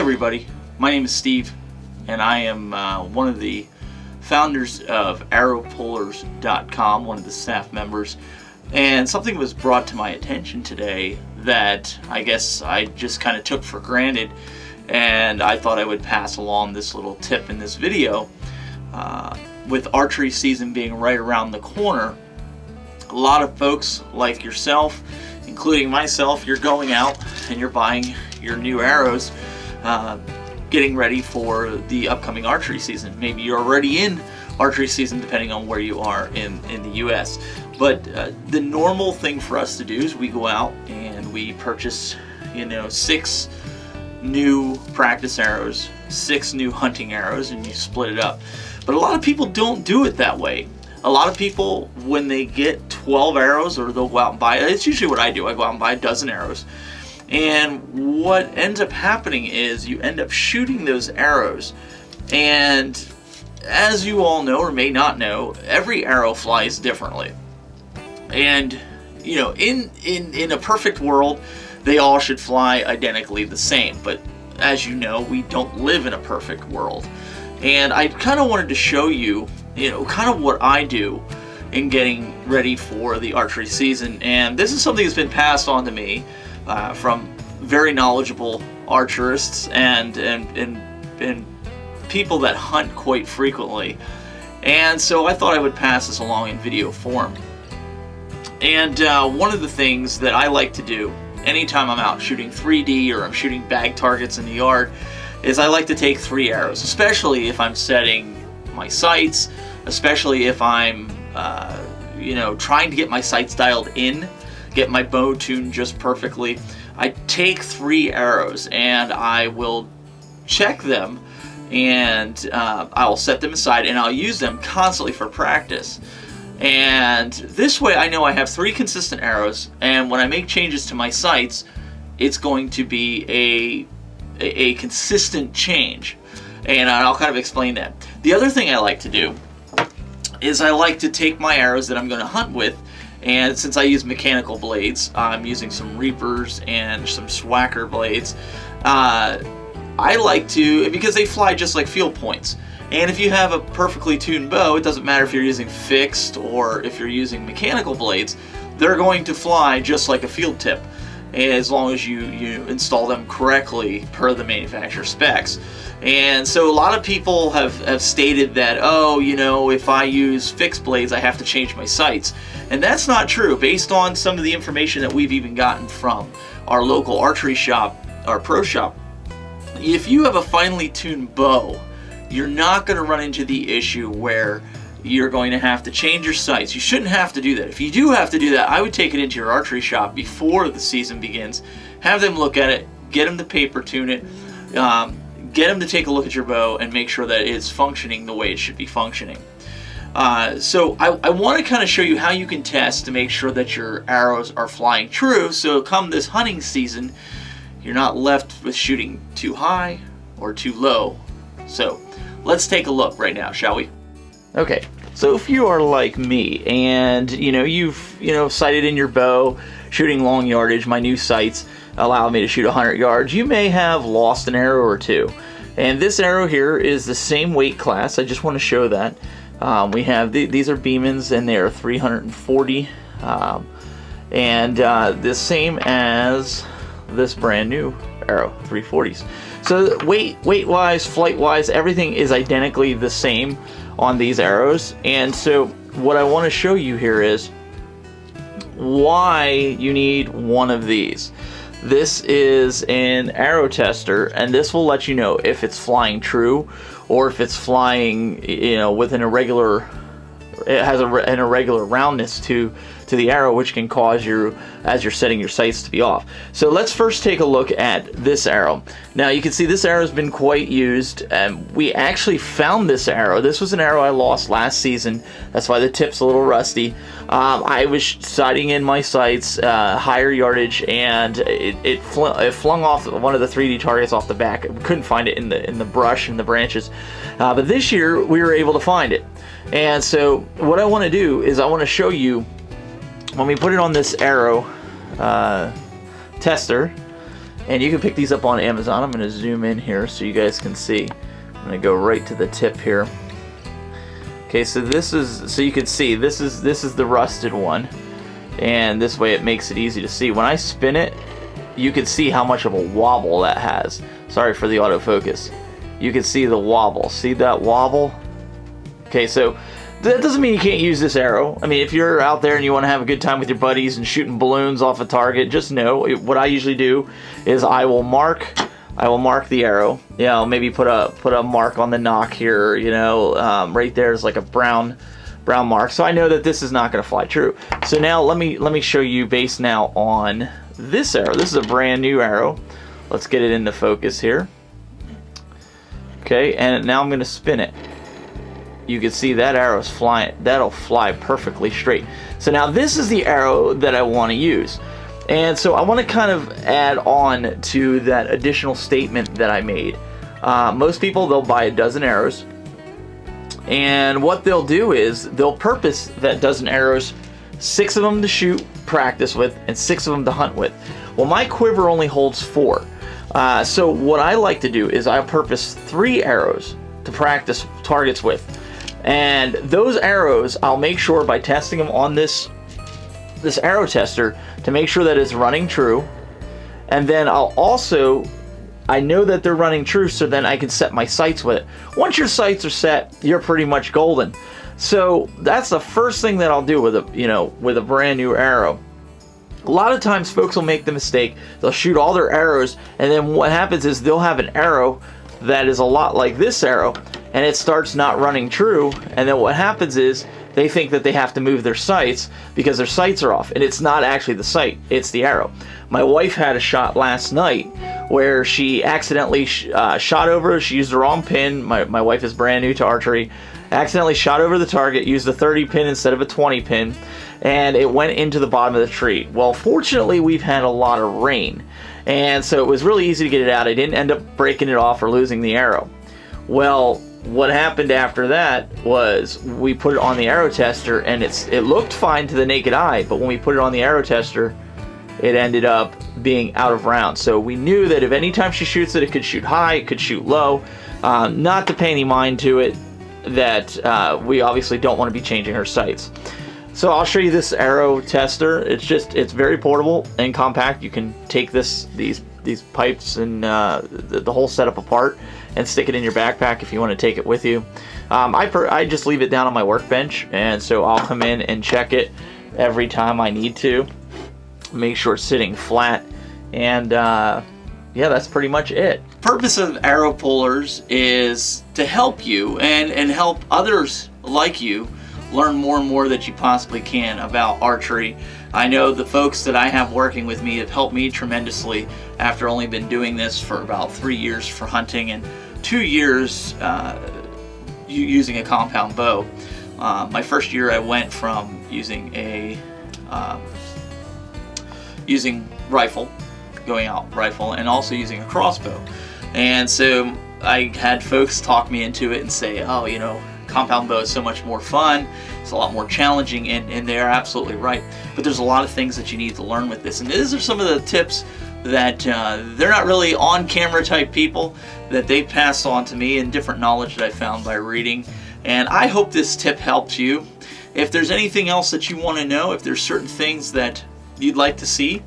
everybody, my name is Steve, and I am one of the founders of arrowpullers.com, one of the staff members, and something was brought to my attention today that I guess I just kind of took for granted, and I thought I would pass along this little tip in this video. With archery season being right around the corner, a lot of folks like yourself, including myself, you're going out and you're buying your new arrows, getting ready for the upcoming archery season. Maybe you're already in archery season depending on where you are in the US. But the normal thing for us to do is we go out and we purchase 6 new practice arrows, 6 new hunting arrows, and you split it up. But a lot of people don't do it that way. A lot of people, when they get 12 arrows, or they'll go out and buy, it's usually what I do, I go out and buy a dozen arrows. And what ends up happening is you end up shooting those arrows, and as you all know or may not know, every arrow flies differently. And in a perfect world, they all should fly identically the same, but as you know, we don't live in a perfect world. And I kind of wanted to show you kind of what I do in getting ready for the archery season. And this is something that's been passed on to me from very knowledgeable archerists and people that hunt quite frequently. And so I thought I would pass this along in video form. And one of the things that I like to do anytime I'm out shooting 3D or I'm shooting bag targets in the yard is I like to take 3 arrows, especially if I'm setting my sights, especially if I'm trying to get my sights dialed in, get my bow tuned just perfectly. I take 3 arrows and I will check them, and I'll set them aside and I'll use them constantly for practice. And this way I know I have 3 consistent arrows, and when I make changes to my sights, it's going to be a consistent change. And I'll kind of explain that. The other thing I like to do is I like to take my arrows that I'm going to hunt with, and since I use mechanical blades, I'm using some Reapers and some Swacker blades. I like to, because they fly just like field points. And if you have a perfectly tuned bow, it doesn't matter if you're using fixed or if you're using mechanical blades, they're going to fly just like a field tip, as long as you install them correctly per the manufacturer specs. And so a lot of people have stated that, if I use fixed blades, I have to change my sights. And that's not true. Based on some of the information that we've even gotten from our local archery shop, our pro shop, if you have a finely tuned bow, you're not going to run into the issue where you're going to have to change your sights. You shouldn't have to do that. If you do have to do that, I would take it into your archery shop before the season begins, have them look at it, get them to paper tune it, get them to take a look at your bow and make sure that it's functioning the way it should be functioning. So I want to kind of show you how you can test to make sure that your arrows are flying true, so come this hunting season, you're not left with shooting too high or too low. So let's take a look right now, shall we? Okay, so if you are like me and you've sighted in your bow, shooting long yardage, my new sights allow me to shoot 100 yards, you may have lost an arrow or two. And this arrow here is the same weight class. I just want to show that. We have these are Beemans, and they are 340, and the same as this brand new arrow, 340s. So weight-wise, flight-wise, everything is identically the same on these arrows. And so what I want to show you here is why you need one of these. This is an arrow tester, and this will let you know if it's flying true or if it's flying, with an irregular, it has an irregular roundness to the arrow, which can cause you, as you're setting your sights, to be off. So let's first take a look at this arrow. Now you can see this arrow has been quite used, and we actually found this arrow. This was an arrow I lost last season. That's why the tip's a little rusty. I was sighting in my sights, higher yardage, and it flung off one of the 3D targets off the back. We couldn't find it in the brush and the branches, but this year we were able to find it. And so what I want to do is I want to show you, when we put it on this arrow tester, And you can pick these up on Amazon. I'm going to zoom in here so you guys can see. I'm going to go right to the tip here. Okay, so this is, so you can see, this is the rusted one. And this way it makes it easy to see. When I spin it, you can see how much of a wobble that has. Sorry for the autofocus. You can see the wobble. See that wobble? Okay, so that doesn't mean you can't use this arrow. I mean, if you're out there and you want to have a good time with your buddies and shooting balloons off a target, just know what I usually do is I will mark the arrow. You know, maybe put a mark on the nock here. You know, right there is like a brown mark, so I know that this is not going to fly true. So now let me show you based now on this arrow. This is a brand new arrow. Let's get it into focus here. Okay, and now I'm going to spin it. You can see that arrow's flying. That'll fly perfectly straight. So now this is the arrow that I want to use. And so I want to kind of add on to that additional statement that I made. Most people, they'll buy a dozen arrows. And what they'll do is they'll purpose that dozen arrows, 6 of them to shoot, practice with, and 6 of them to hunt with. Well, my quiver only holds 4. So what I like to do is I purpose 3 arrows to practice targets with. And those arrows, I'll make sure by testing them on this arrow tester to make sure that it's running true. And then I know that they're running true, so then I can set my sights with it. Once your sights are set, you're pretty much golden. So that's the first thing that I'll do with a brand new arrow. A lot of times folks will make the mistake, they'll shoot all their arrows, and then what happens is they'll have an arrow that is a lot like this arrow, and it starts not running true, and then what happens is they think that they have to move their sights because their sights are off, and it's not actually the sight, it's the arrow. My wife had a shot last night where she accidentally shot over, she used the wrong pin. My wife is brand new to archery, accidentally shot over the target, used a 30 pin instead of a 20 pin, and it went into the bottom of the tree. Well, fortunately we've had a lot of rain, and so it was really easy to get it out. I didn't end up breaking it off or losing the arrow. Well, what happened after that was we put it on the arrow tester, and it looked fine to the naked eye, but when we put it on the arrow tester, it ended up being out of round. So we knew that if any time she shoots it could shoot high, it could shoot low. Not to pay any mind to it, that we obviously don't want to be changing her sights. So I'll show you this arrow tester. It's very portable and compact. You can take these pipes and the whole setup apart and stick it in your backpack if you want to take it with you. I just leave it down on my workbench, and so I'll come in and check it every time I need to. Make sure it's sitting flat, and yeah, that's pretty much it. Purpose of arrow pullers is to help you and help others like you learn more and more that you possibly can about archery. I know the folks that I have working with me have helped me tremendously after only been doing this for about 3 years for hunting and 2 years using a compound bow. My first year I went from using rifle, going out rifle, and also using a crossbow. And so I had folks talk me into it and say, oh, you know, compound bow is so much more fun, it's a lot more challenging, and they're absolutely right. But there's a lot of things that you need to learn with this, and these are some of the tips that they're not really on camera type people that they pass on to me, and different knowledge that I found by reading. And I hope this tip helps you. If there's anything else that you want to know, if there's certain things that you'd like to see,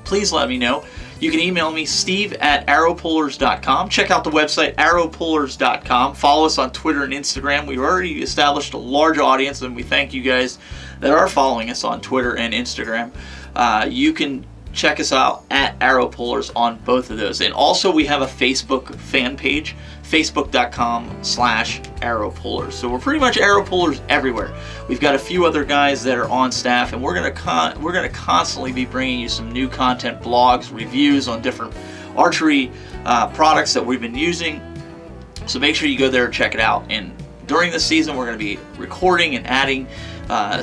please let me know. You can email me, steve@arrowpullers.com. Check out the website, arrowpullers.com. Follow us on Twitter and Instagram. We've already established a large audience, and we thank you guys that are following us on Twitter and Instagram. You can check us out at Arrow Pullers on both of those. And also we have a Facebook fan page, facebook.com/Arrow Pullers. So we're pretty much Arrow Pullers everywhere. We've got a few other guys that are on staff, and we're gonna constantly be bringing you some new content, blogs, reviews on different archery products that we've been using. So make sure you go there and check it out. And during the season, we're going to be recording and adding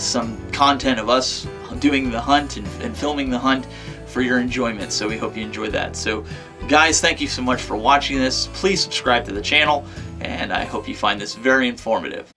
some content of us doing the hunt and filming the hunt for your enjoyment. So we hope you enjoy that. So guys, thank you so much for watching this. Please subscribe to the channel, and I hope you find this very informative.